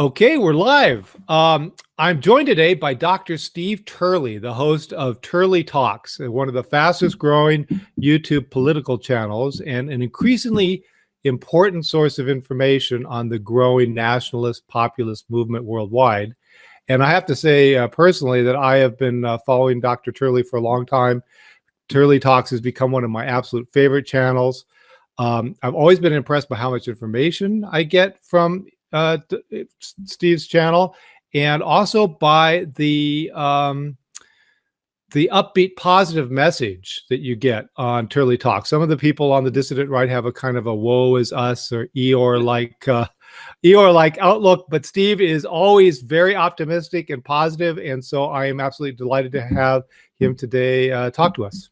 Okay, we're live. I'm joined today by Dr. Steve Turley, the host of Turley Talks, one of the fastest growing YouTube political channels and an increasingly important source of information on the growing nationalist populist movement worldwide. And I have to say personally that I have been following Dr. Turley for a long time. Turley Talks has become one of my absolute favorite channels. I've always been impressed by how much information I get from Steve's channel, and also by the upbeat, positive message that you get on Turley Talk. Some of the people on the dissident right have a kind of a "woe is us" or Eeyore-like outlook, but Steve is always very optimistic and positive, and so I am absolutely delighted to have him today talk to us.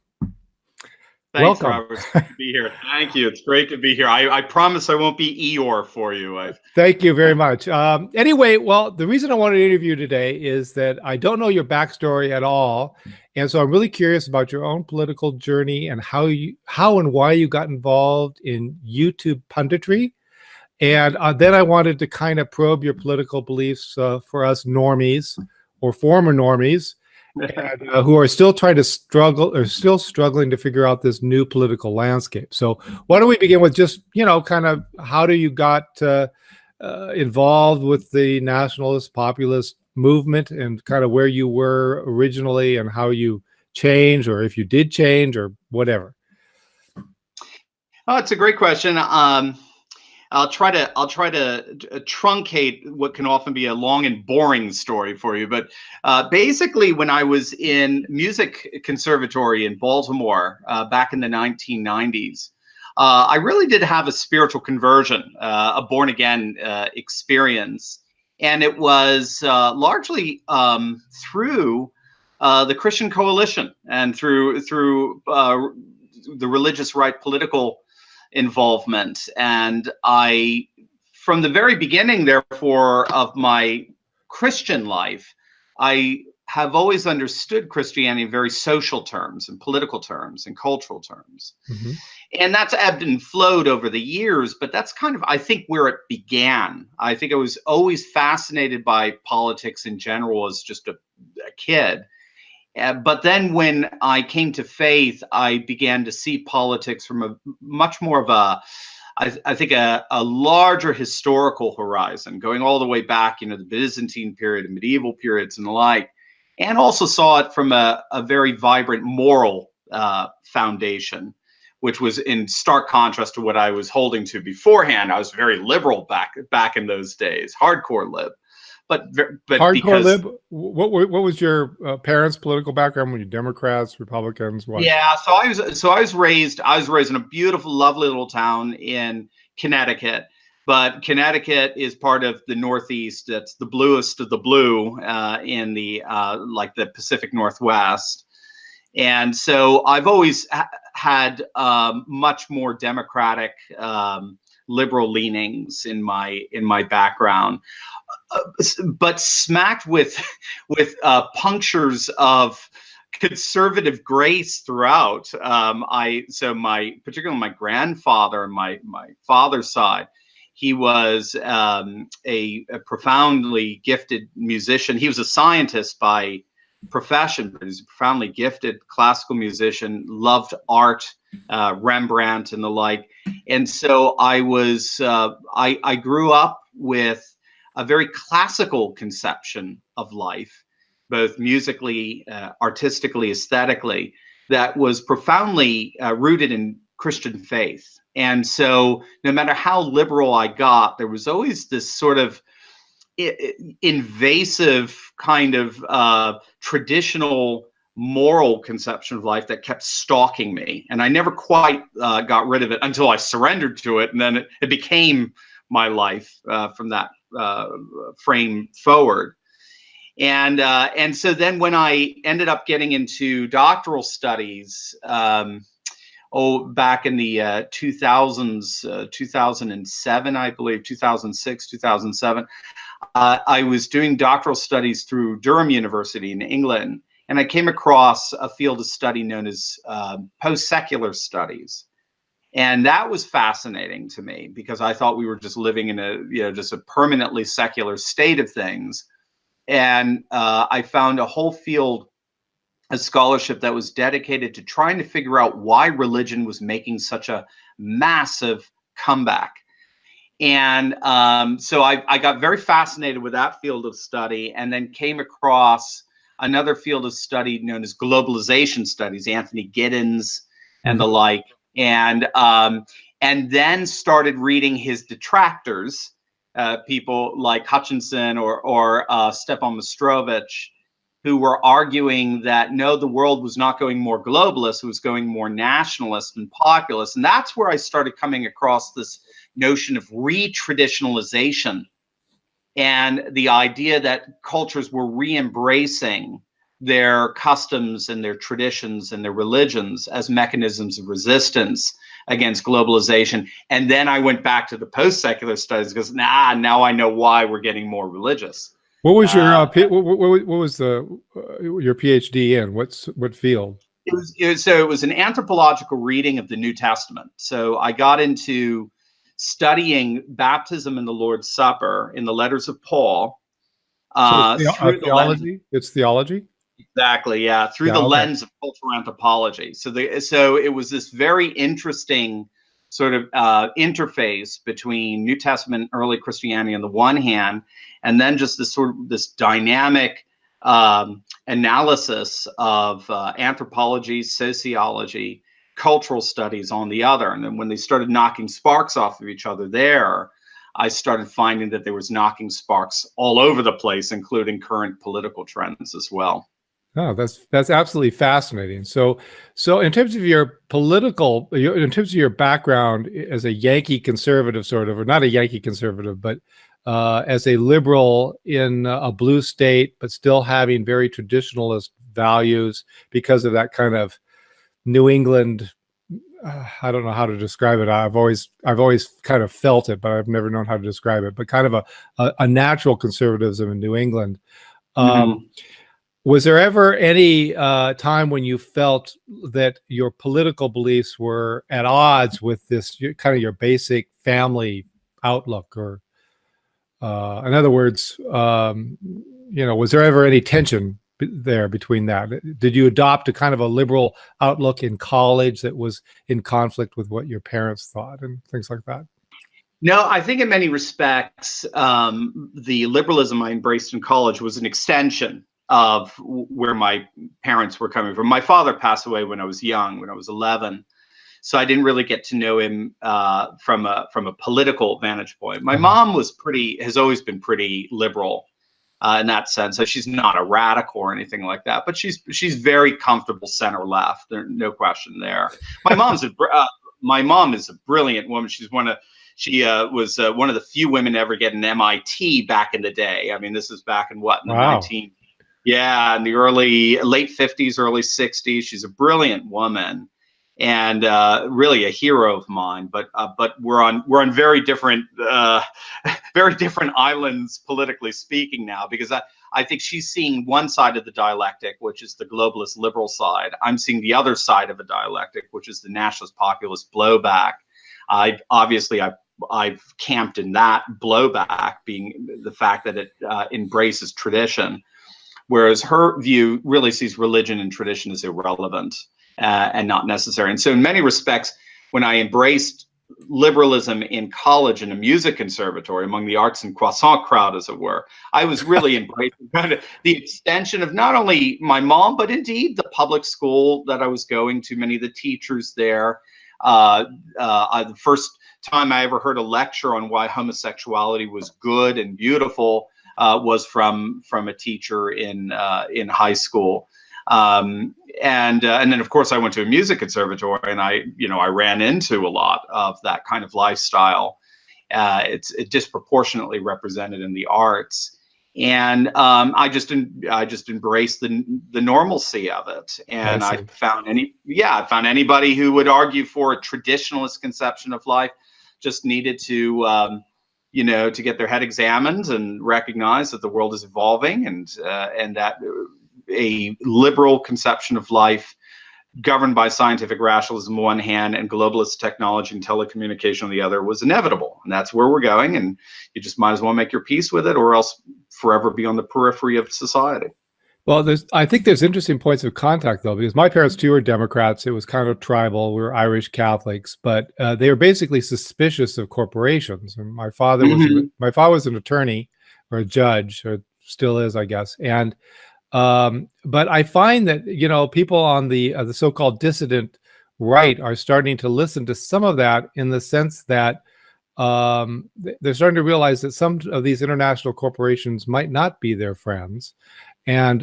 Thanks, Welcome. Robert. It's great to be here. Thank you. It's great to be here. I promise I won't be Eeyore for you. Thank you very much. Anyway, well, the reason I wanted to interview today is that I don't know your backstory at all. And so I'm really curious about your own political journey and how and why you got involved in YouTube punditry. And then I wanted to kind of probe your political beliefs for us normies or former normies. And, who are still struggling to figure out this new political landscape. So why don't we begin with just, kind of how you got involved with the nationalist populist movement and kind of where you were originally and how you changed, or if you did change or whatever. Oh, it's a great question. I'll try to truncate what can often be a long and boring story for you. But basically, when I was in music conservatory in Baltimore back in the 1990s, I really did have a spiritual conversion, a born again experience, and it was largely through the Christian Coalition and through the religious right political involvement. And I, from the very beginning, therefore, of my Christian life, I have always understood Christianity in very social terms and political terms and cultural terms. Mm-hmm. And that's ebbed and flowed over the years, but that's kind of, I think, where it began. I think I was always fascinated by politics in general as just a kid. But then when I came to faith, I began to see politics from a much more of I think a larger historical horizon, going all the way back, the Byzantine period and medieval periods and the like, and also saw it from a very vibrant moral foundation, which was in stark contrast to what I was holding to beforehand. I was very liberal back in those days, hardcore lib. But hardcore lib. What was your parents' political background? Were you Democrats, Republicans? What? Yeah, so I was raised in a beautiful, lovely little town in Connecticut. But Connecticut is part of the Northeast. That's the bluest of the blue in the like the Pacific Northwest. And so I've always had much more democratic, liberal leanings in my background. But smacked with punctures of conservative grace throughout. Particularly my grandfather and my father's side, he was a profoundly gifted musician. He was a scientist by profession, but he's a profoundly gifted classical musician. Loved art, Rembrandt and the like. And so I grew up with a very classical conception of life, both musically, artistically, aesthetically, that was profoundly rooted in Christian faith. And so no matter how liberal I got, there was always this sort of invasive kind of traditional moral conception of life that kept stalking me. And I never quite got rid of it until I surrendered to it. And then it became my life from that frame forward. And so then when I ended up getting into doctoral studies, back in the 2000s, 2007, I believe, 2006, 2007, I was doing doctoral studies through Durham University in England, and I came across a field of study known as post-secular studies. And that was fascinating to me because I thought we were just living in just a permanently secular state of things. And I found a whole field of scholarship that was dedicated to trying to figure out why religion was making such a massive comeback. And so I got very fascinated with that field of study, and then came across another field of study known as globalization studies, Anthony Giddens and the like, and then started reading his detractors, people like Hutchinson or Stepan Mostrovich, who were arguing that no, the world was not going more globalist, it was going more nationalist and populist. And that's where I started coming across this notion of re-traditionalization and the idea that cultures were re-embracing their customs and their traditions and their religions as mechanisms of resistance against globalization. And then I went back to the post-secular studies because now I know why we're getting more religious. What was your what was the your PhD in? What field? It was an anthropological reading of the New Testament. So I got into studying baptism and the Lord's Supper in the letters of Paul through the lens. It's theology. Exactly, yeah, through the lens of cultural anthropology. So it was this very interesting sort of interface between New Testament, early Christianity on the one hand, and then just this dynamic analysis of anthropology, sociology, cultural studies on the other. And then when they started knocking sparks off of each other there, I started finding that there was knocking sparks all over the place, including current political trends as well. Oh, that's absolutely fascinating. So in terms of your in terms of your background as a Yankee conservative, sort of, or not a Yankee conservative, but as a liberal in a blue state, but still having very traditionalist values because of that kind of New England. I don't know how to describe it. I've always kind of felt it, but I've never known how to describe it. But kind of a natural conservatism in New England. Was there ever any time when you felt that your political beliefs were at odds with this kind of your basic family outlook? Or in other words, was there ever any tension there between that? Did you adopt a kind of a liberal outlook in college that was in conflict with what your parents thought and things like that? No, I think in many respects, the liberalism I embraced in college was an extension of where my parents were coming from. My father passed away when I was young, when I was 11. So I didn't really get to know him from a political vantage point. My mom has always been pretty liberal in that sense. So she's not a radical or anything like that, but she's very comfortable center left. There's no question there. My mom is a brilliant woman. She was one of the few women to ever get an MIT back in the day. I mean, this is back in what, in the in the late 50s, early 60s. She's a brilliant woman and really a hero of mine. But we're on very different islands politically speaking now, because I think she's seeing one side of the dialectic, which is the globalist liberal side. I'm seeing the other side of a dialectic, which is the nationalist populist blowback. I've camped in that blowback, being the fact that it embraces tradition, whereas her view really sees religion and tradition as irrelevant and not necessary. And so in many respects, when I embraced liberalism in college in a music conservatory among the arts and croissant crowd, as it were, I was really embracing kind of the extension of not only my mom, but indeed the public school that I was going to, many of the teachers there. The first time I ever heard a lecture on why homosexuality was good and beautiful was from a teacher in high school, and then of course I went to a music conservatory, and I ran into a lot of that kind of lifestyle. It's disproportionately represented in the arts, and I just embraced the normalcy of it. And I found anybody who would argue for a traditionalist conception of life just needed to to get their head examined and recognize that the world is evolving, and that a liberal conception of life governed by scientific rationalism on one hand and globalist technology and telecommunication on the other was inevitable. And that's where we're going. And you just might as well make your peace with it, or else forever be on the periphery of society. Well, I think there's interesting points of contact, though, because my parents too were Democrats. It was kind of tribal. We were Irish Catholics, but they were basically suspicious of corporations. And my father was an attorney or a judge, or still is, I guess. And but I find that, you know, people on the so-called dissident right are starting to listen to some of that, in the sense that they're starting to realize that some of these international corporations might not be their friends. And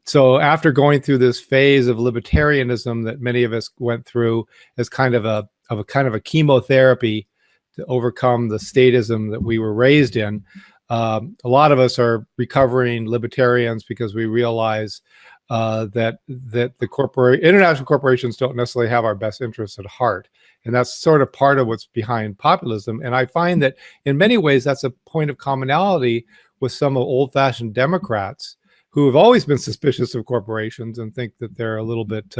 so after going through this phase of libertarianism that many of us went through as kind of a chemotherapy to overcome the statism that we were raised in, a lot of us are recovering libertarians because we realize that the international corporations don't necessarily have our best interests at heart. And that's sort of part of what's behind populism. And I find that in many ways, that's a point of commonality with some of old-fashioned Democrats who have always been suspicious of corporations and think that they're a little bit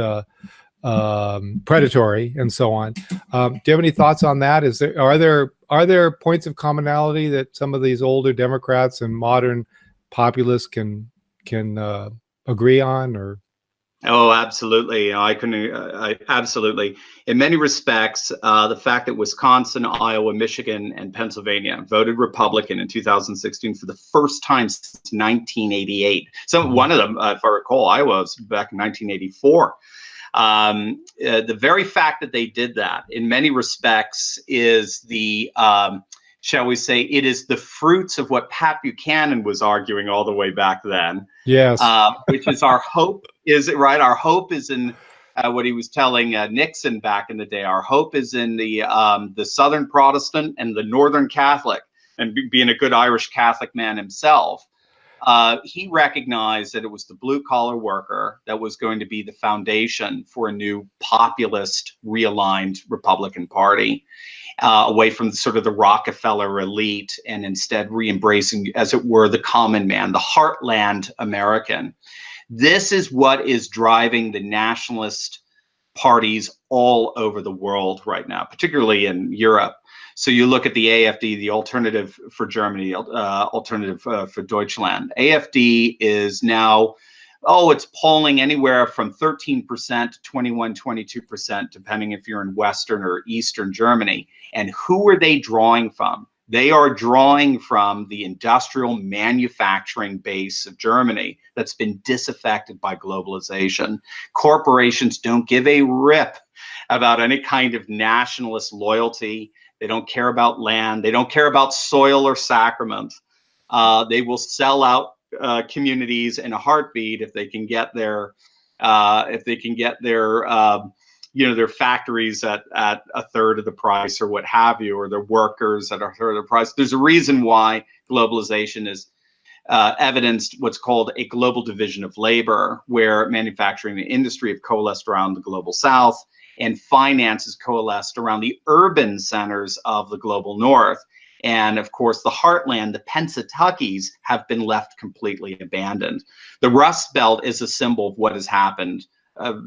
predatory and so on. Do you have any thoughts on that? Are there points of commonality that some of these older Democrats and modern populists can agree on? Or Oh, absolutely. I absolutely. In many respects, the fact that Wisconsin, Iowa, Michigan, and Pennsylvania voted Republican in 2016 for the first time since 1988. So one of them, if I recall, Iowa was back in 1984. The very fact that they did that, in many respects, is the shall we say, it is the fruits of what Pat Buchanan was arguing all the way back then. Yes. Which is our hope. Is it right? Our hope is in what he was telling Nixon back in the day. Our hope is in the Southern Protestant and the Northern Catholic. And being a good Irish Catholic man himself, he recognized that it was the blue-collar worker that was going to be the foundation for a new populist, realigned Republican Party. Away from sort of the Rockefeller elite, and instead re-embracing, as it were, the common man, the heartland American. This is what is driving the nationalist parties all over the world right now, particularly in Europe. So you look at the AfD, the Alternative for Germany, Alternative for Deutschland. AfD is now, it's polling anywhere from 13% to 21, 22%, depending if you're in Western or Eastern Germany. And who are they drawing from? They are drawing from the industrial manufacturing base of Germany that's been disaffected by globalization. Corporations don't give a rip about any kind of nationalist loyalty. They don't care about land. They don't care about soil or sacrament. They will sell out communities in a heartbeat if they can get their their factories at a third of the price, or what have you, or their workers at a third of the price. There's a reason why globalization is evidenced what's called a global division of labor, where manufacturing and industry have coalesced around the global south, and finance has coalesced around the urban centers of the global north. And of course, the heartland, the Pennsatuckies, have been left completely abandoned. The Rust Belt is a symbol of what has happened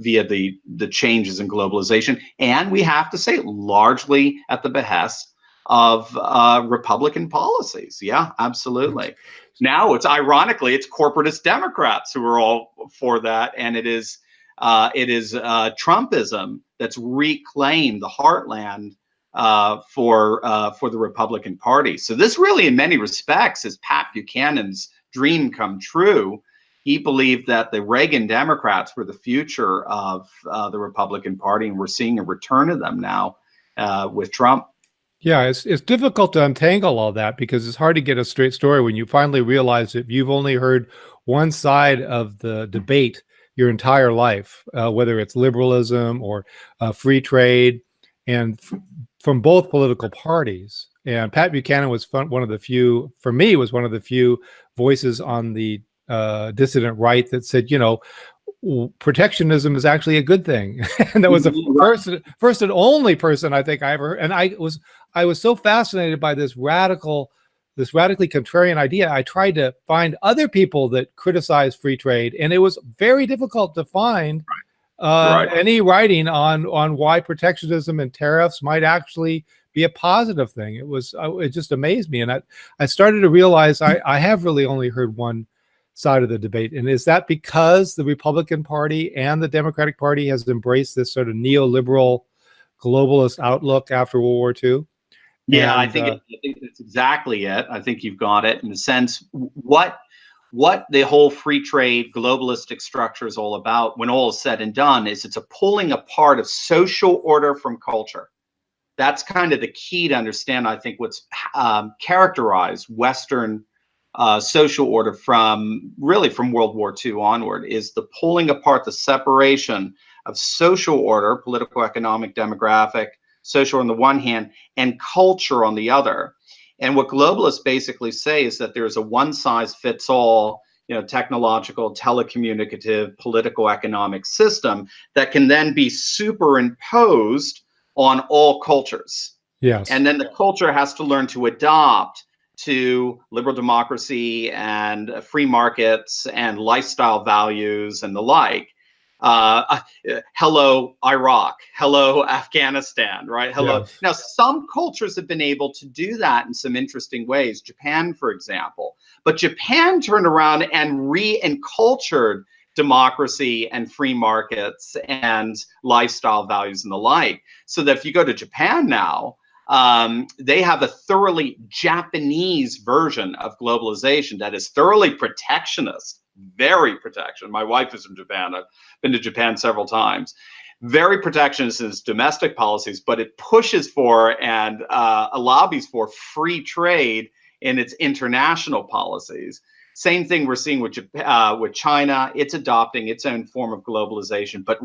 via the changes in globalization. And we have to say, largely at the behest of Republican policies. Yeah, absolutely. Now it's corporatist Democrats who are all for that. And it is Trumpism that's reclaimed the heartland for the Republican Party. So this really, in many respects, is Pat Buchanan's dream come true. He believed that the Reagan Democrats were the future of the Republican Party, and we're seeing a return of them now with Trump. Yeah, it's difficult to untangle all that, because it's hard to get a straight story when you finally realize that you've only heard one side of the debate your entire life, whether it's liberalism or free trade, and from both political parties. And Pat Buchanan was one of the few voices on the dissident right that said, protectionism is actually a good thing. And that was the first and only person I think I ever heard. And I was so fascinated by this radically contrarian idea. I tried to find other people that criticized free trade, and it was very difficult to find Right. any writing on why protectionism and tariffs might actually be a positive thing. It just amazed me, and I started to realize I have really only heard one side of the debate. And is that because the Republican Party and the Democratic Party has embraced this sort of neoliberal globalist outlook after World War II? Yeah, And I think that's exactly it. I think you've got it in the sense what the whole free trade globalistic structure is all about, when all is said and done, is it's a pulling apart of social order from culture. That's kind of the key to understand, I think, what's characterized Western social order from World War II onward, is the pulling apart, the separation of social order, political, economic, demographic, social on the one hand, and culture on the other. And what globalists basically say is that there's a one-size-fits-all, technological, telecommunicative, political, economic system that can then be superimposed on all cultures. yes, And then the culture has to learn to adopt to liberal democracy and free markets and lifestyle values and the like. Hello, Iraq. Hello, Afghanistan, right? Hello. yes, Now, some cultures have been able to do that in some interesting ways. Japan, for example. But Japan turned around and re-encultured democracy and free markets and lifestyle values and the like. So that if you go to Japan now, they have a thoroughly Japanese version of globalization that is thoroughly protectionist, very protectionist. My wife is from Japan. I've been to Japan several times. Very protectionist in its domestic policies, but it pushes for and lobbies for free trade in its international policies. Same thing we're seeing with China. It's adopting its own form of globalization, but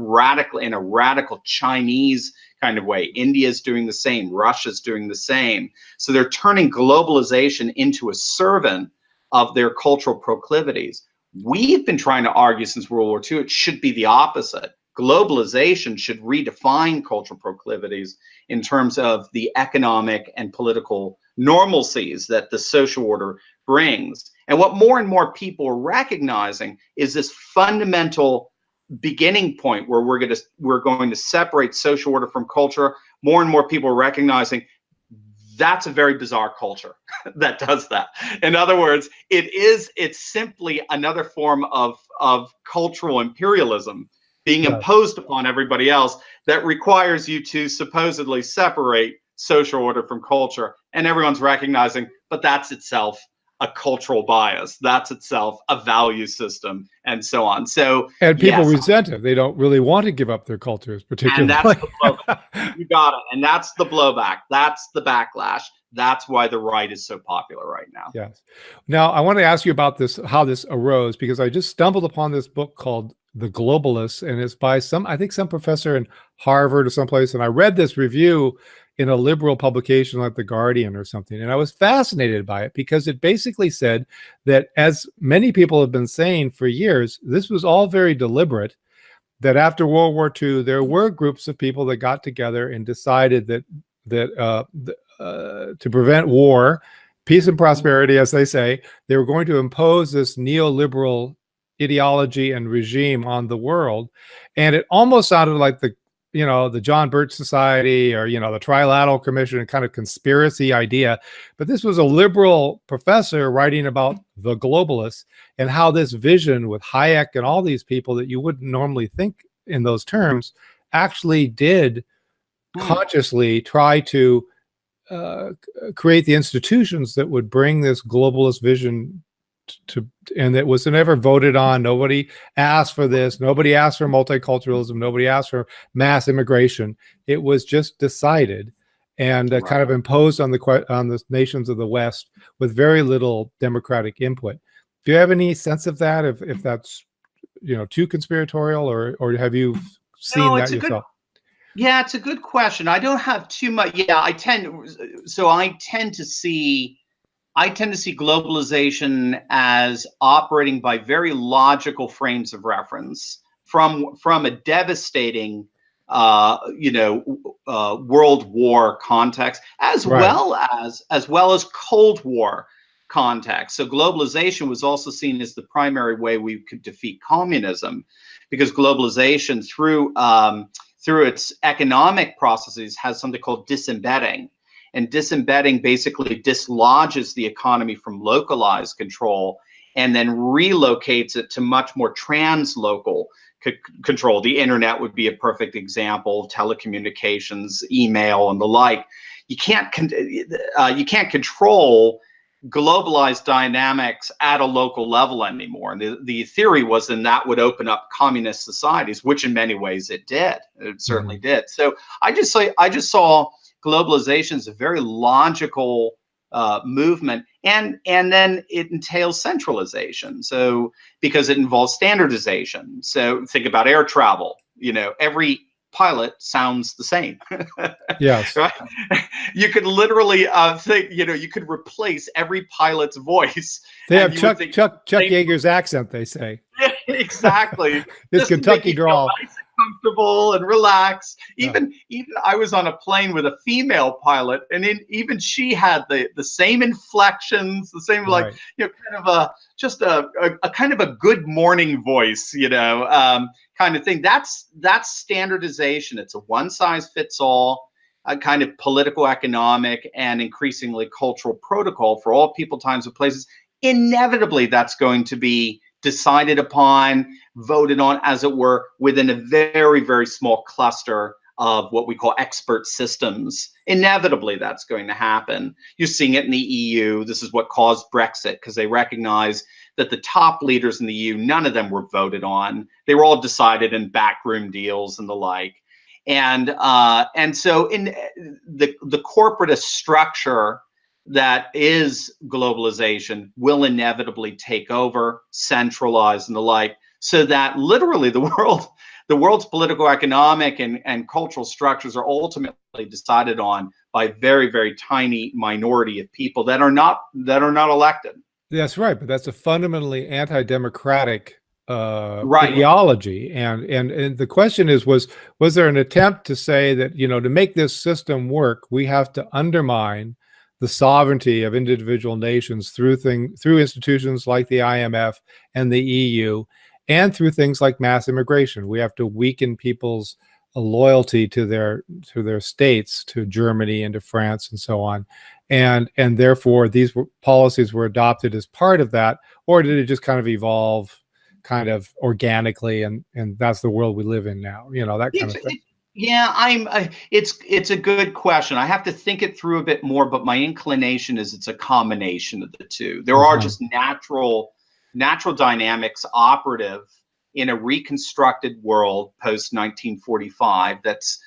in a radical Chinese kind of way. India's doing the same. Russia's doing the same. So they're turning globalization into a servant of their cultural proclivities. We've been trying to argue since World War II, it should be the opposite. Globalization should redefine cultural proclivities in terms of the economic and political normalcies that the social order brings. And what more and more people are recognizing is this fundamental beginning point where we're going to separate social order from culture. More and more people are recognizing that's a very bizarre culture that does that. In other words, it's simply another form of cultural imperialism being yes. imposed upon everybody else that requires you to supposedly separate social order from culture. And everyone's recognizing, but that's itself a cultural bias. That's itself a value system, and so on. So, And people yes, resent it. They don't really want to give up their cultures, and particularly. that's the blowback. You got it. And that's the blowback. That's the backlash. That's why the right is so popular right now. Yes. Now, I want to ask you about this, how this arose, because I just stumbled upon this book called The Globalists, and it's by I think some professor in Harvard or someplace. And I read this review in a liberal publication like The Guardian or something. And I was fascinated by it because it basically said that, as many people have been saying for years, this was all very deliberate, that after World War II, there were groups of people that got together and decided that to prevent war, peace and prosperity, as they say, they were going to impose this neoliberal ideology and regime on the world. And it almost sounded like the John Birch Society or, the Trilateral Commission, kind of conspiracy idea. But this was a liberal professor writing about the globalists and how this vision with Hayek and all these people that you wouldn't normally think in those terms actually did consciously try to create the institutions that would bring this globalist vision and it was never voted on. Nobody asked for this. Nobody asked for multiculturalism. Nobody asked for mass immigration. It was just decided and kind of imposed on the nations of the West with very little democratic input. Do you have any sense of that? If that's too conspiratorial, or have you seen that yourself? Yeah, it's a good question. I don't have too much. Yeah, I tend to see globalization as operating by very logical frames of reference from a devastating World War context, as well as Cold War context. So globalization was also seen as the primary way we could defeat communism. because globalization through its economic processes has something called disembedding. And disembedding basically dislodges the economy from localized control and then relocates it to much more translocal control. The internet would be a perfect example, telecommunications, email, and the like. You can't control globalized dynamics at a local level anymore. And the theory was then that would open up communist societies, which in many ways it did. It certainly did. So I just saw globalization as a very logical movement, and then it entails centralization. So because it involves standardization. So think about air travel. You know, every pilot sounds the same. Yes. Right? You could literally think, you know, you could replace every pilot's voice. They have Chuck Yeager's accent, they say. Yeah, exactly. His Just Kentucky drawl. Nice and comfortable and relaxed. Even I was on a plane with a female pilot, and even she had the same inflections, the same like, you know, kind of a kind of a good morning voice, you know, kind of thing. That's standardization. It's a one size fits all, a kind of political, economic, and increasingly cultural protocol for all people, times, and places. Inevitably, that's going to be decided upon, voted on, as it were, within a very, very small cluster of what we call expert systems. Inevitably, that's going to happen. You're seeing it in the EU. This is what caused Brexit, because they recognize that the top leaders in the EU, none of them were voted on. They were all decided in backroom deals and the like. And so in the corporatist structure that is globalization will inevitably take over, centralize, and the like, so that literally the world's political, economic, and cultural structures are ultimately decided on by a very, very tiny minority of people that are not elected. That's right, but that's a fundamentally anti-democratic ideology, and the question is, was there an attempt to say that, you know, to make this system work, we have to undermine the sovereignty of individual nations through institutions like the IMF and the EU, and through things like mass immigration. We have to weaken people's loyalty to their states, to Germany and to France and so on, and therefore these policies were adopted as part of that, or did it just kind of evolve kind of organically, and that's the world we live in now, you know, that kind of thing? Yeah, it's a good question. I have to think it through a bit more, but my inclination is it's a combination of the two. There are just natural dynamics operative in a reconstructed world post 1945 that's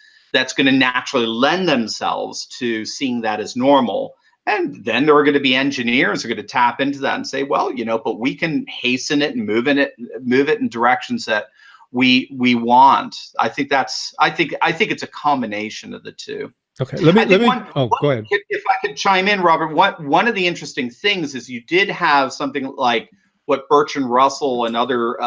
going to naturally lend themselves to seeing that as normal. And then there are going to be engineers who are going to tap into that and say, well, you know, but we can hasten it and move it in directions that we want. I think it's a combination of the two. Okay, let me go ahead. If I could chime in, Robert, one of the interesting things is you did have something like what Bertrand Russell and other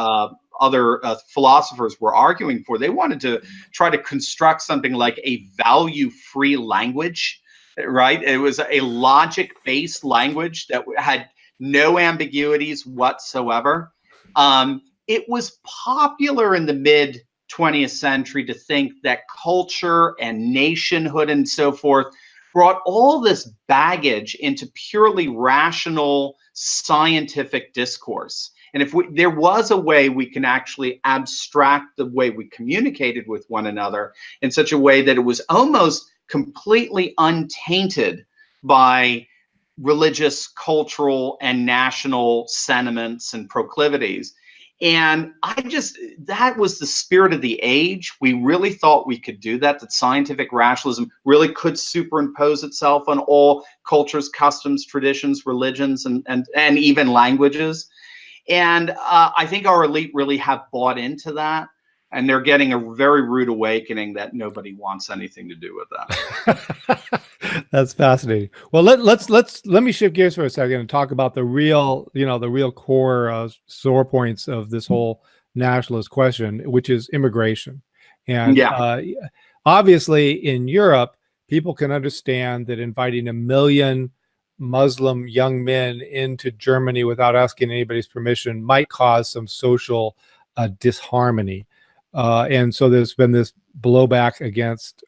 philosophers were arguing for. They wanted to try to construct something like a value-free language, right? It was a logic-based language that had no ambiguities whatsoever. It was popular in the mid 20th century to think that culture and nationhood and so forth brought all this baggage into purely rational scientific discourse. And if there was a way we can actually abstract the way we communicated with one another in such a way that it was almost completely untainted by religious, cultural, and national sentiments and proclivities. And that was the spirit of the age. We really thought we could do that scientific rationalism really could superimpose itself on all cultures, customs, traditions, religions, and even languages. And I think our elite really have bought into that. And they're getting a very rude awakening that nobody wants anything to do with that. That's fascinating. Well, let me shift gears for a second and talk about the real core sore points of this whole nationalist question, which is immigration. And obviously, in Europe, people can understand that inviting 1 million Muslim young men into Germany without asking anybody's permission might cause some social disharmony. And so there's been this blowback against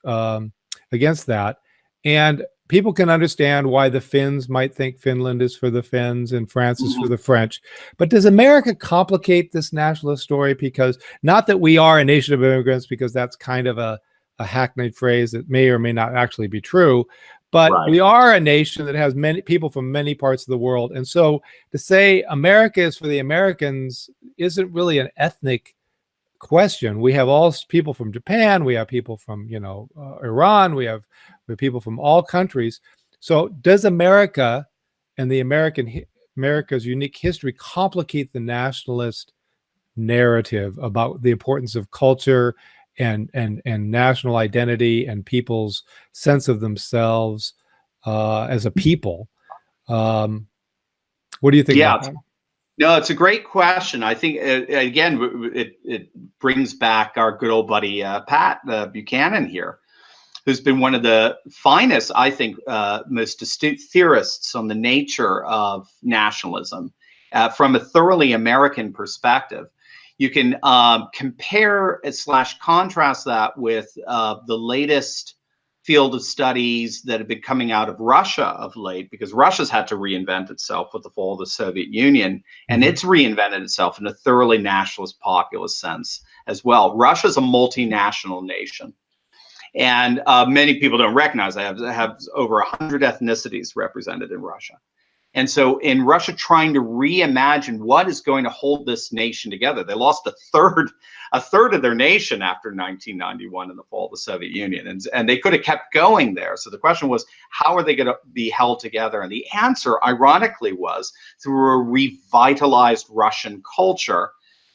that. And people can understand why the Finns might think Finland is for the Finns and France is for the French. But does America complicate this nationalist story? Because not that we are a nation of immigrants, because that's kind of a hackneyed phrase that may or may not actually be true. But we are a nation that has many people from many parts of the world. And so to say America is for the Americans isn't really an ethnic question. We have all people from Japan. We have people from, Iran. We have people from all countries. So does America and the America's unique history complicate the nationalist narrative about the importance of culture and national identity and people's sense of themselves as a people? What do you think about that? No, it's a great question. I think, again, it brings back our good old buddy Pat Buchanan here, who's been one of the finest, I think, most astute theorists on the nature of nationalism from a thoroughly American perspective. You can compare / contrast that with the latest field of studies that have been coming out of Russia of late, because Russia's had to reinvent itself with the fall of the Soviet Union, and it's reinvented itself in a thoroughly nationalist populist sense as well. Russia's a multinational nation, and many people don't recognize that. They have over 100 ethnicities represented in Russia. And so in Russia trying to reimagine what is going to hold this nation together, they lost a third of their nation after 1991 in the fall of the Soviet Union. And they could have kept going there. So the question was, how are they going to be held together? And the answer, ironically, was through a revitalized Russian culture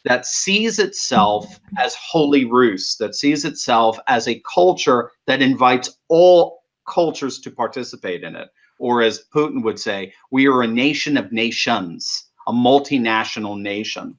that sees itself as Holy Rus, that sees itself as a culture that invites all cultures to participate in it. Or as Putin would say, we are a nation of nations, a multinational nation.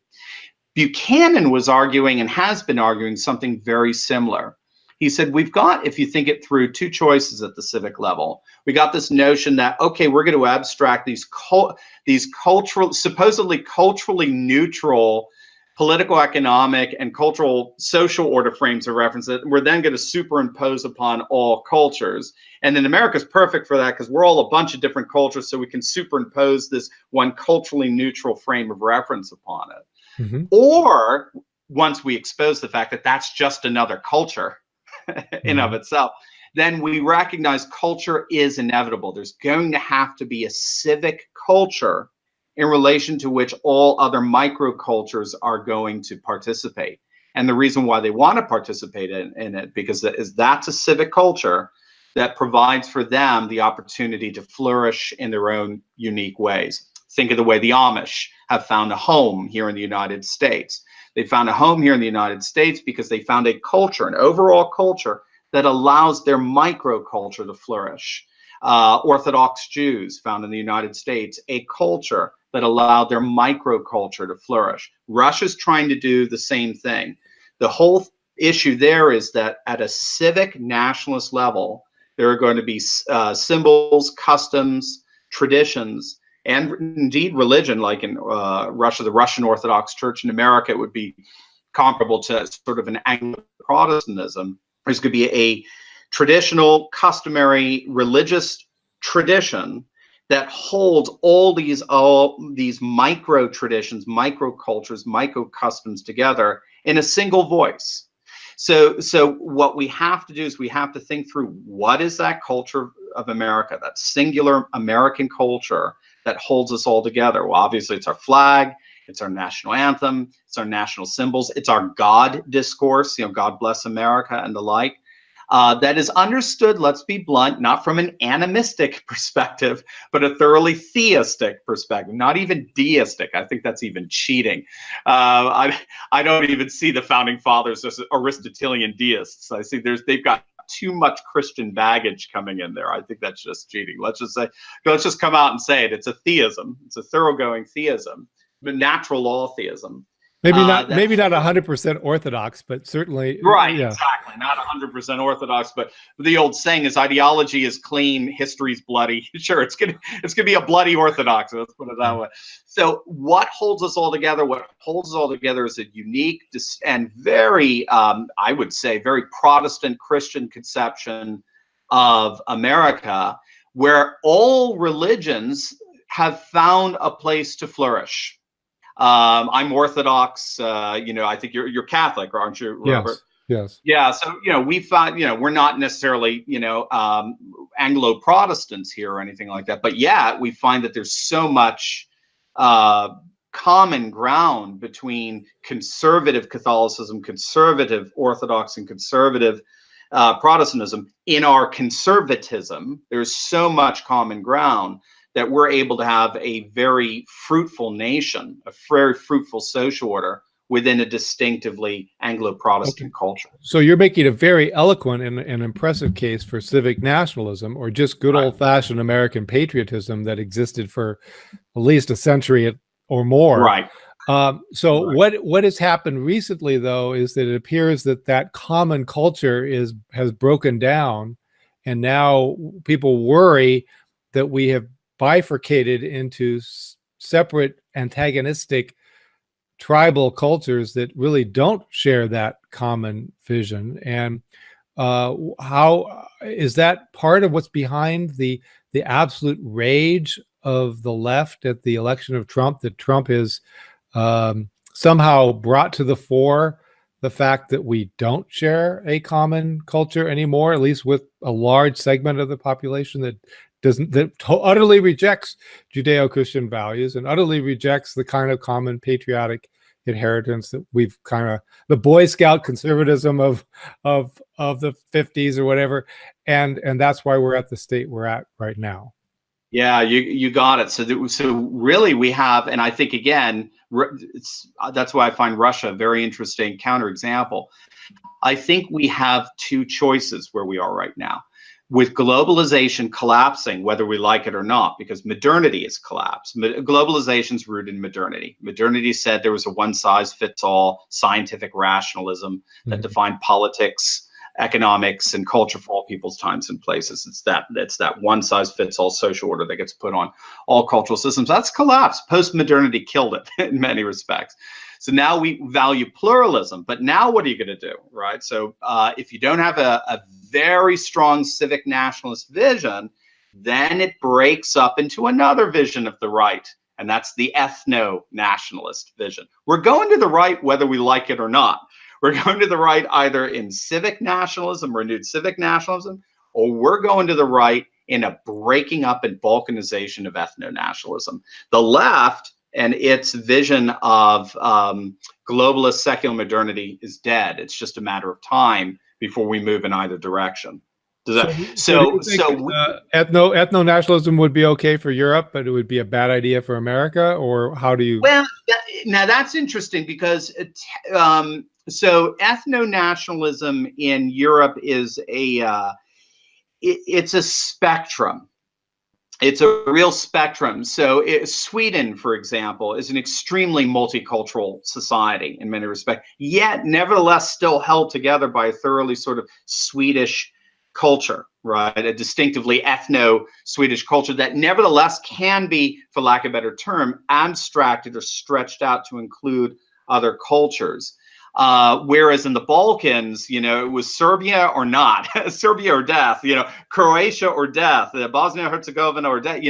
Buchanan was arguing and has been arguing something very similar. He said, we've got, if you think it through, two choices at the civic level. We got this notion that, okay, we're going to abstract these cultural, supposedly culturally neutral political, economic, and cultural social order frames of reference that we're then going to superimpose upon all cultures. And then America's perfect for that because we're all a bunch of different cultures, so we can superimpose this one culturally neutral frame of reference upon it. Mm-hmm. Or once we expose the fact that that's just another culture in of itself, then we recognize culture is inevitable. There's going to have to be a civic culture in relation to which all other microcultures are going to participate. And the reason why they want to participate in it, because that's a civic culture that provides for them the opportunity to flourish in their own unique ways. Think of the way the Amish have found a home here in the United States. They found a home here in the United States because they found a culture, an overall culture that allows their microculture to flourish. Orthodox Jews found in the United States a culture that allowed their microculture to flourish. Russia's trying to do the same thing. The whole issue there is that at a civic nationalist level, there are going to be symbols, customs, traditions, and indeed religion, like in Russia, the Russian Orthodox Church. In America, it would be comparable to sort of an Anglican Protestantism. There's going to be a traditional, customary, religious tradition that holds all these micro traditions, micro cultures, micro customs together in a single voice. So what we have to do is we have to think through, what is that culture of America, that singular American culture that holds us all together? Well, obviously it's our flag, it's our national anthem, it's our national symbols, it's our God discourse, God bless America and the like. That is understood, let's be blunt, not from an animistic perspective, but a thoroughly theistic perspective, not even deistic. I think that's even cheating. I don't even see the founding fathers as Aristotelian deists. I see they've got too much Christian baggage coming in there. I think that's just cheating. Let's just come out and say it. It's a theism. It's a thoroughgoing theism, but natural law theism. That maybe not 100% Orthodox, but certainly, right, yeah. exactly. Not 100% Orthodox, but the old saying is ideology is clean, history's bloody. Sure, it's gonna be a bloody Orthodox. Let's put it that way. So, what holds us all together? What holds us all together is a unique and very, I would say, very Protestant Christian conception of America, where all religions have found a place to flourish. I'm Orthodox. I think you're Catholic, aren't you, Robert? Yes. Yes. Yeah. So we found we're not necessarily Anglo Protestants here or anything like that, but yet we find that there's so much common ground between conservative Catholicism, conservative Orthodox, and conservative Protestantism. In our conservatism, there's so much common ground that we're able to have a very fruitful nation, a very fruitful social order within a distinctively Anglo-Protestant culture. So you're making a very eloquent and impressive case for civic nationalism, or just good old-fashioned American patriotism that existed for at least a century or more. Right. So what has happened recently, though, is that it appears that common culture has broken down, and now people worry that we have bifurcated into separate antagonistic tribal cultures that really don't share that common vision. And how is that part of what's behind the absolute rage of the left at the election of Trump, that Trump is somehow brought to the fore the fact that we don't share a common culture anymore, at least with a large segment of the population that utterly rejects Judeo-Christian values and utterly rejects the kind of common patriotic inheritance that we've the Boy Scout conservatism of the 50s or whatever, and that's why we're at the state we're at right now. Yeah, you got it. So really we have, and I think again, that's why I find Russia a very interesting counterexample. I think we have two choices where we are right now. With globalization collapsing, whether we like it or not, because modernity has collapsed. Globalization's rooted in modernity. Modernity said there was a one-size-fits-all scientific rationalism that defined politics, economics, and culture for all people's times and places. It's that one-size-fits-all social order that gets put on all cultural systems. That's collapsed. Post-modernity killed it in many respects. So now we value pluralism, but now what are you going to do, right? So if you don't have a very strong civic nationalist vision, then it breaks up into another vision of the right, and that's the ethno-nationalist vision. We're going to the right whether we like it or not. We're going to the right either in civic nationalism, renewed civic nationalism, or we're going to the right in a breaking up and balkanization of ethno-nationalism. The left and its vision of globalist secular modernity is dead. It's just a matter of time before we move in either direction. Ethno-nationalism would be okay for Europe, but it would be a bad idea for America? Or how do you? Well, now that's interesting, because so ethno-nationalism in Europe is it's a spectrum. It's a real spectrum. So Sweden, for example, is an extremely multicultural society in many respects, yet nevertheless still held together by a thoroughly sort of Swedish culture, right? A distinctively ethno-Swedish culture that nevertheless can be, for lack of a better term, abstracted or stretched out to include other cultures. Whereas in the Balkans, it was Serbia or not, Serbia or death, Croatia or death, Bosnia and Herzegovina or death,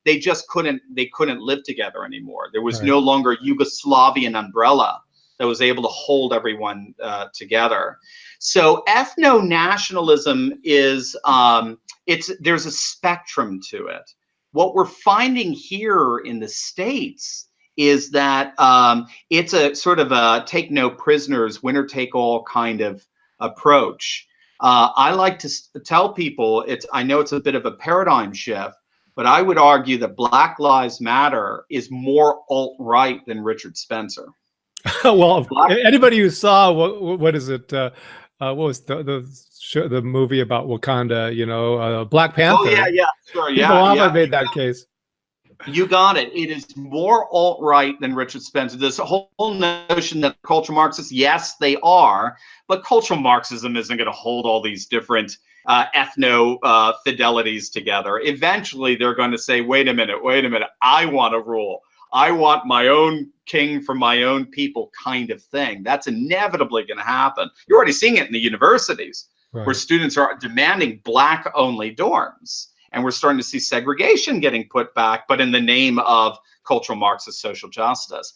they just couldn't live together anymore. There was no longer a Yugoslavian umbrella that was able to hold everyone together. So ethno-nationalism is, there's a spectrum to it. What we're finding here in the States is that it's a sort of a take no prisoners, winner take all kind of approach. I like to tell people, I know it's a bit of a paradigm shift, but I would argue that Black Lives Matter is more alt-right than Richard Spencer. Well, anybody who saw what is it? What was the movie about Wakanda? Black Panther. Oh yeah, sure, People often made that case. You got it. It is more alt-right than Richard Spencer. This whole notion that cultural Marxists, yes, they are, but cultural Marxism isn't going to hold all these different ethno fidelities together. Eventually, they're going to say, wait a minute, I want to rule. I want my own king from my own people kind of thing. That's inevitably going to happen. You're already seeing it in the universities, right, where students are demanding black-only dorms. And we're starting to see segregation getting put back, but in the name of cultural Marxist social justice.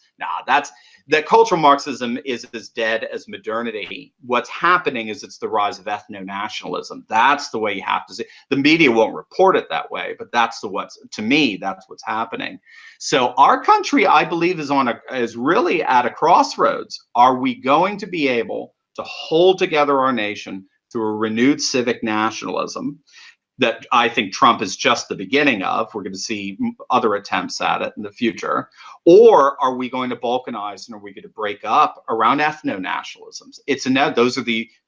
That cultural Marxism is as dead as modernity. What's happening is it's the rise of ethno-nationalism. That's the way you have to see. The media won't report it that way, but that's to me, that's what's happening. So our country, I believe, is really at a crossroads. Are we going to be able to hold together our nation through a renewed civic nationalism that I think Trump is just the beginning of? We're going to see other attempts at it in the future. Or are we going to balkanize, and are we going to break up around ethno-nationalisms?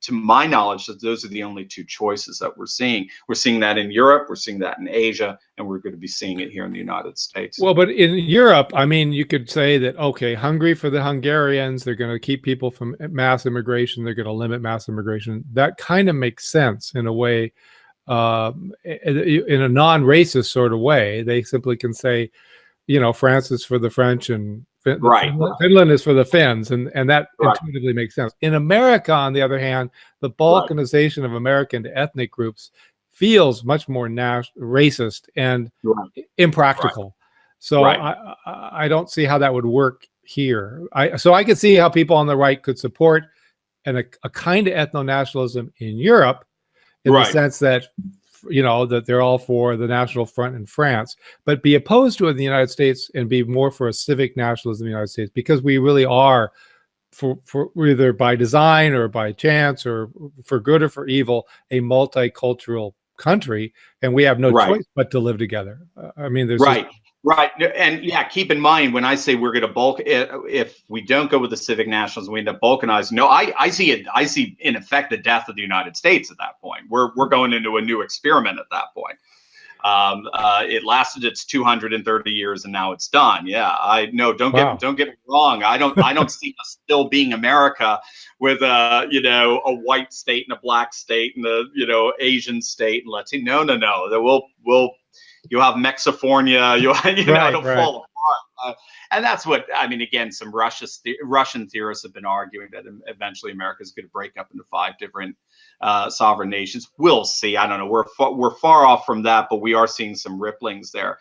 To my knowledge, those are the only two choices that we're seeing. We're seeing that in Europe, we're seeing that in Asia, and we're going to be seeing it here in the United States. Well, but in Europe, I mean, you could say that, okay, Hungary for the Hungarians, they're going to keep people from mass immigration, they're going to limit mass immigration. That kind of makes sense in a way. In a non-racist sort of way. They simply can say, France is for the French and Finland is for the Finns, and that intuitively makes sense. In America, on the other hand, the balkanization of America into ethnic groups feels much more racist and impractical. So I don't see how that would work here. So I could see how people on the right could support a kind of ethno-nationalism in Europe, in the sense that, that they're all for the National Front in France, but be opposed to it in the United States and be more for a civic nationalism in the United States, because we really are, for either by design or by chance or for good or for evil, a multicultural country, and we have no choice but to live together. I mean, there's Right. And yeah, keep in mind, when I say we're going to if we don't go with the civic nationalism, we end up balkanizing. No, I see in effect the death of the United States at that point. We're going into a new experiment at that point. It lasted its 230 years and now it's done. Yeah, don't get me wrong. I don't see us still being America with a white state and a black state and a Asian state and Latino. No. That you'll have Mexifornia, it'll fall apart. And that's what, I mean, again, some Russian theorists have been arguing that eventually America is going to break up into 5 different sovereign nations. We'll see. I don't know. We're far off from that, but we are seeing some ripplings there.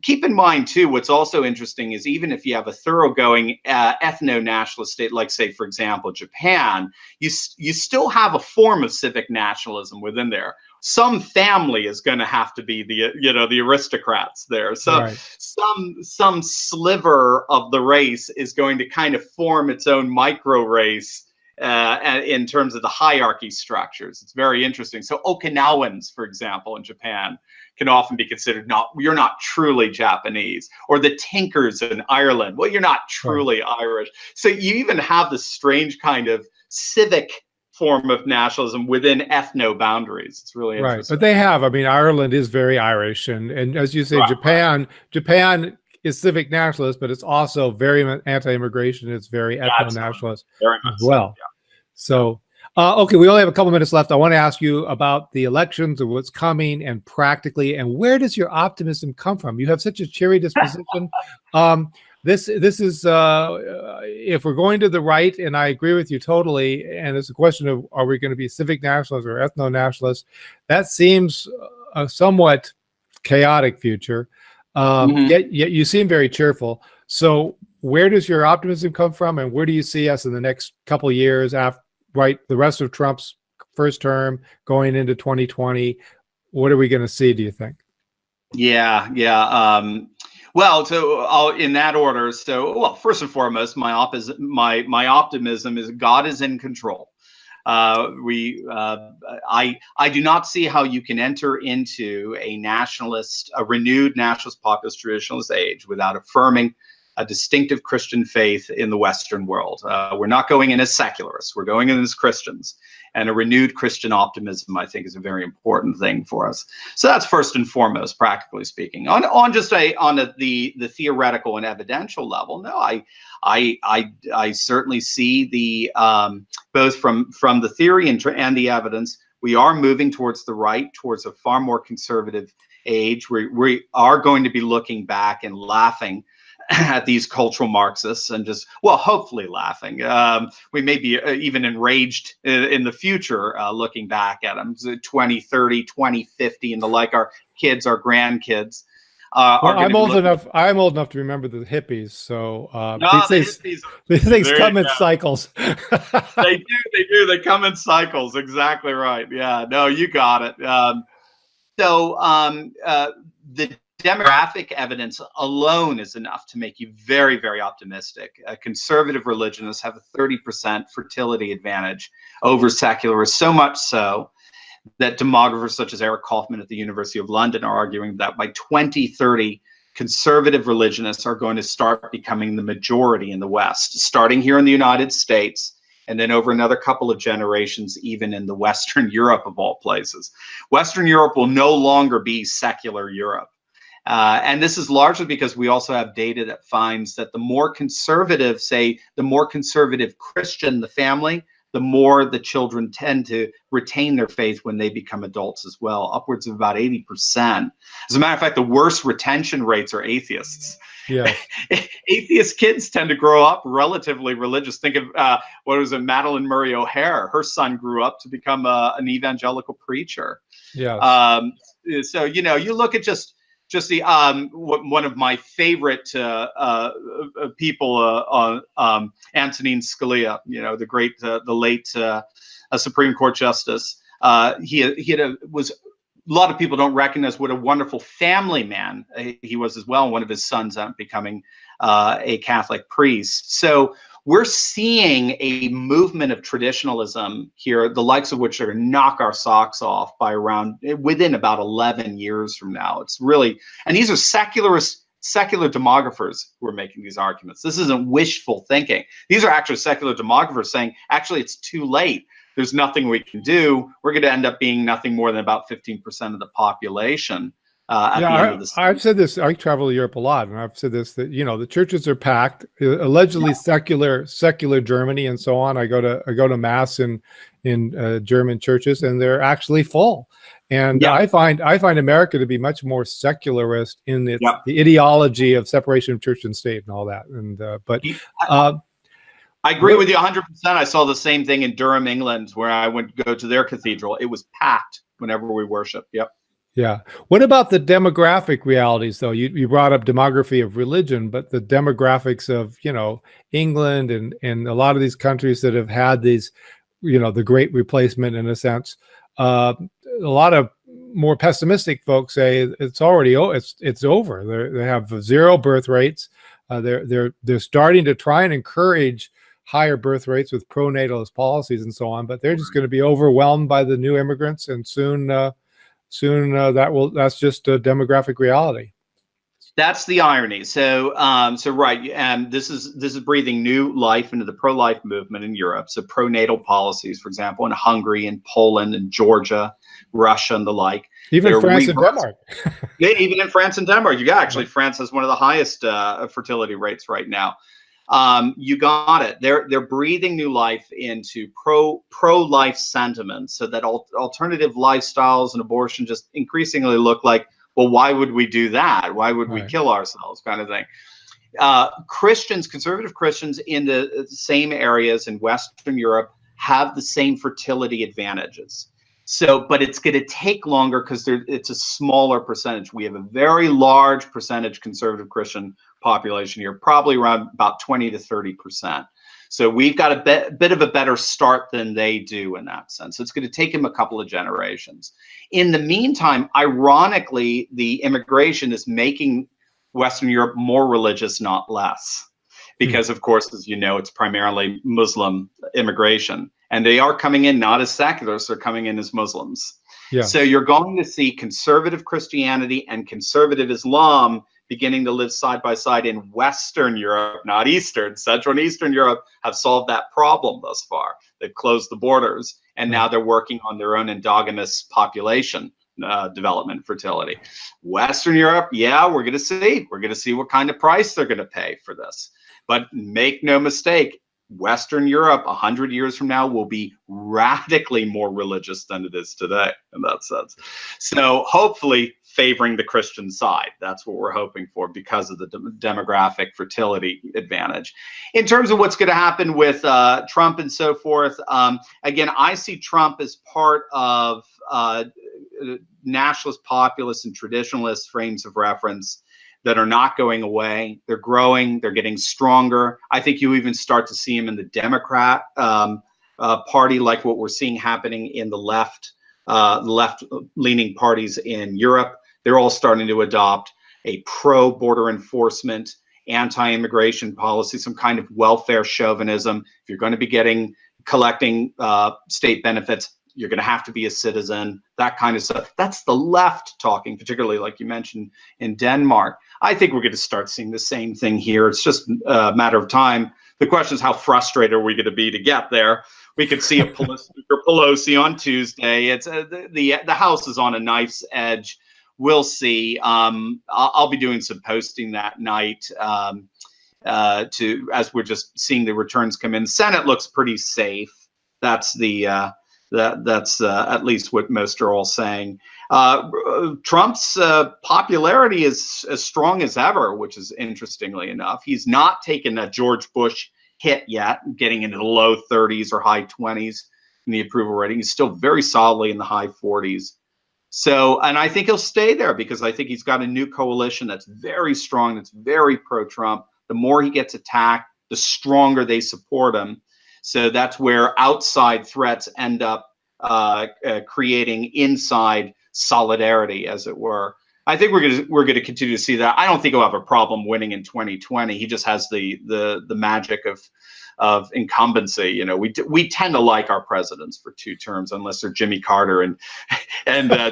Keep in mind, too, what's also interesting is even if you have a thoroughgoing ethno-nationalist state, like, say, for example, Japan, you still have a form of civic nationalism within there. Some family is going to have to be the aristocrats there. So some sliver of the race is going to kind of form its own micro race in terms of the hierarchy structures. It's very interesting. So Okinawans, for example, in Japan, can often be considered you're not truly Japanese, or the Tinkers in Ireland. Well, you're not truly Irish. So you even have this strange kind of civic form of nationalism within ethno boundaries. It's really interesting. But they have, I mean, Ireland is very Irish, and as you say, Japan is civic nationalist, but it's also very anti-immigration. It's very ethno-nationalist as well. So, okay, we only have a couple minutes left. I want to ask you about the elections and what's coming, and practically, and where does your optimism come from? You have such a cheery disposition. This is if we're going to the right, and I agree with you totally, and it's a question of, are we going to be civic nationalists or ethno-nationalists? That seems a somewhat chaotic future. Yet you seem very cheerful. So where does your optimism come from, and where do you see us in the next couple of years after the rest of Trump's first term going into 2020? What are we going to see, do you think? Well, so in that order. So, first and foremost, my optimism is God is in control. I do not see how you can enter into a renewed nationalist populist traditionalist age without affirming a distinctive Christian faith in the Western world. We're not going in as secularists. We're going in as Christians. And a renewed Christian optimism, I think, is a very important thing for us. So that's first and foremost, practically speaking. On the theoretical and evidential level, no, I certainly see the both from the theory and the evidence, we are moving towards the right, towards a far more conservative age. We are going to be looking back and laughing at these cultural Marxists and just, well, hopefully laughing. We may be even enraged in the future looking back at them, 2030, 2050, and the like. Our kids, our grandkids. Well, I'm old enough to remember the hippies. So these things come in cycles. They do. They come in cycles. Exactly right. Yeah. No, you got it. The demographic evidence alone is enough to make you very, very optimistic. Conservative religionists have a 30% fertility advantage over secularists, so much so that demographers such as Eric Kaufman at the University of London are arguing that by 2030, conservative religionists are going to start becoming the majority in the West, starting here in the United States, and then over another couple of generations, even in the Western Europe of all places. Western Europe will no longer be secular Europe. And this is largely because we also have data that finds that the more conservative, say, the more conservative Christian the family, the more the children tend to retain their faith when they become adults as well, upwards of about 80%. As a matter of fact, the worst retention rates are atheists. Yeah. Atheist kids tend to grow up relatively religious. Think of what was it, Madeline Murray O'Hare. Her son grew up to become an evangelical preacher. Yeah. So, you know, you look at just the one of my favorite people, Antonin Scalia, you know, the great, the late Supreme Court Justice. Was a lot of people don't recognize what a wonderful family man he was as well. One of his sons becoming a Catholic priest. So we're seeing a movement of traditionalism here, the likes of which are going to knock our socks off within about 11 years from now. It's really, and these are secular demographers who are making these arguments. This isn't wishful thinking. These are actually secular demographers saying, actually, it's too late. There's nothing we can do. We're going to end up being nothing more than about 15% of the population. I've said this. I travel to Europe a lot, and I've said this, that, you know, the churches are packed, allegedly secular Germany and so on. I go to mass in German churches, and they're actually full. And I find America to be much more secularist in the ideology of separation of church and state and all that. And I agree with you 100%. I saw the same thing in Durham, England, where I went to go to their cathedral. It was packed whenever we worship. Yep. Yeah. What about the demographic realities, though? You brought up demography of religion, but the demographics of, you know, England and a lot of these countries that have had these, you know, the great replacement in a sense. A lot of more pessimistic folks say it's already it's over. They have zero birth rates. They're starting to try and encourage higher birth rates with pronatalist policies and so on, but they're just going to be overwhelmed by the new immigrants, and soon that's just a demographic reality. That's the irony. So right, and this is breathing new life into the pro-life movement in Europe. So pronatal policies, for example, in Hungary and Poland and Georgia, Russia, and the like. Even France and Denmark. Even in France and Denmark, France has one of the highest fertility rates right now. You got it. They're breathing new life into pro-life sentiments, so that alternative lifestyles and abortion just increasingly look like, well, why would we do that? Why would we kill ourselves, kind of thing? Conservative Christians in the same areas in Western Europe have the same fertility advantages. So, but it's going to take longer because it's a smaller percentage. We have a very large percentage conservative Christian population here, probably around about 20 to 30%. So we've got a bit of a better start than they do in that sense. So it's going to take them a couple of generations. In the meantime, ironically, the immigration is making Western Europe more religious, not less. Because, of course, as you know, it's primarily Muslim immigration. And they are coming in not as secularists, they're coming in as Muslims. Yeah. So you're going to see conservative Christianity and conservative Islam beginning to live side by side in Western Europe, not Eastern. Central and Eastern Europe have solved that problem thus far. They've closed the borders, and now they're working on their own endogamous population development, fertility. Western Europe, yeah, we're going to see. We're going to see what kind of price they're going to pay for this. But make no mistake, Western Europe 100 years from now will be radically more religious than it is today in that sense. So hopefully favoring the Christian side. That's what we're hoping for because of the demographic fertility advantage. In terms of what's going to happen with Trump and so forth, again, I see Trump as part of nationalist, populist, and traditionalist frames of reference that are not going away. They're growing. They're getting stronger. I think you even start to see them in the Democrat party, like what we're seeing happening in the left-leaning parties in Europe. They're all starting to adopt a pro-border enforcement, anti-immigration policy, some kind of welfare chauvinism. If you're going to be collecting state benefits, you're going to have to be a citizen, that kind of stuff. That's the left talking, particularly like you mentioned in Denmark. I think we're going to start seeing the same thing here. It's just a matter of time. The question is, how frustrated are we going to be to get there? We could see a Pelosi on Tuesday. It's the House is on a knife's edge. We'll see. I'll be doing some posting that night as we're just seeing the returns come in. Senate looks pretty safe. That's that's at least what most are all saying. Trump's popularity is as strong as ever, which is interestingly enough. He's not taken a George Bush hit yet, getting into the low 30s or high 20s in the approval rating. He's still very solidly in the high 40s. So, and I think he'll stay there because I think he's got a new coalition that's very strong, that's very pro-Trump. The more he gets attacked, the stronger they support him. So that's where outside threats end up creating inside solidarity, as it were. I think we're going to continue to see that. I don't think he'll have a problem winning in 2020. He just has the magic of incumbency. You know, we tend to like our presidents for 2 terms, unless they're Jimmy Carter and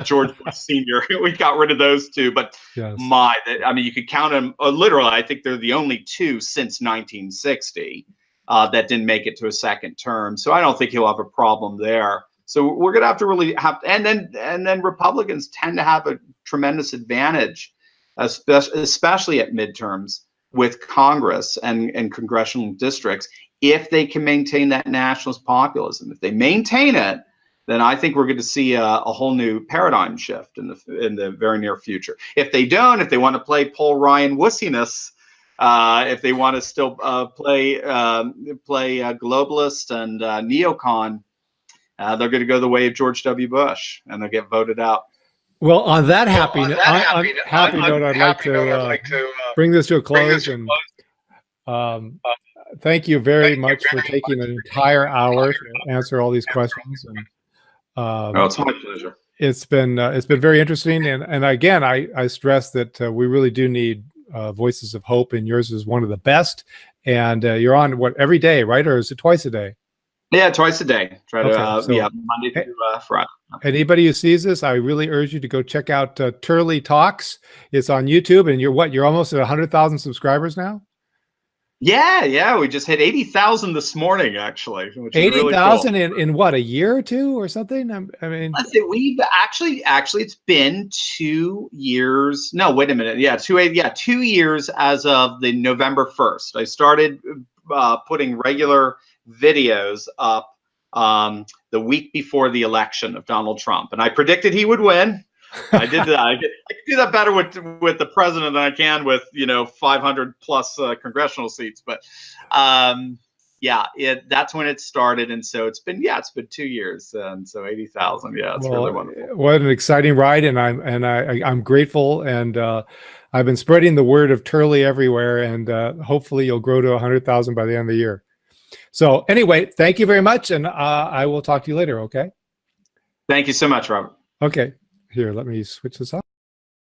George Bush Sr. We got rid of those 2, but yes. I mean, you could count them literally. I think they're the only 2 since 1960. That didn't make it to a second term. So I don't think he'll have a problem there. So we're going to have to really and then Republicans tend to have a tremendous advantage, especially at midterms with Congress and congressional districts, if they can maintain that nationalist populism. If they maintain it, then I think we're going to see a whole new paradigm shift in the very near future. If they don't, if they want to play Paul Ryan wussiness, if they want to still play globalist and neocon, they're going to go the way of George W. Bush, and they'll get voted out. Well, on that happy note, I'd like to bring this to a close. Thank you very much for taking an entire hour to answer all these questions. And it's my pleasure. It's been very interesting, and again, I stress that we really do need voices of hope, and yours is one of the best. And you're on every day, right? Or is it twice a day? Yeah, twice a day. Try to Monday through Friday. Anybody who sees this, I really urge you to go check out Turley Talks. It's on YouTube, and you're almost at 100,000 subscribers now. Yeah, we just hit 80,000 this morning, actually. 80,000 really cool. in what, a year or 2 or something? I mean, let's see. We've actually it's been 2 years. No, wait a minute. Yeah, 2 years as of the November 1st. I started putting regular videos up the week before the election of Donald Trump, and I predicted he would win. I did that. I can do that better with the president than I can with 500 plus congressional seats. But that's when it started, and so it's been 2 years, and so 80,000. Yeah, it's really wonderful. What an exciting ride, and I'm grateful, and I've been spreading the word of Turley everywhere, and hopefully you'll grow to 100,000 by the end of the year. So anyway, thank you very much, and I will talk to you later. Okay. Thank you so much, Robert. Okay. Here, let me switch this up.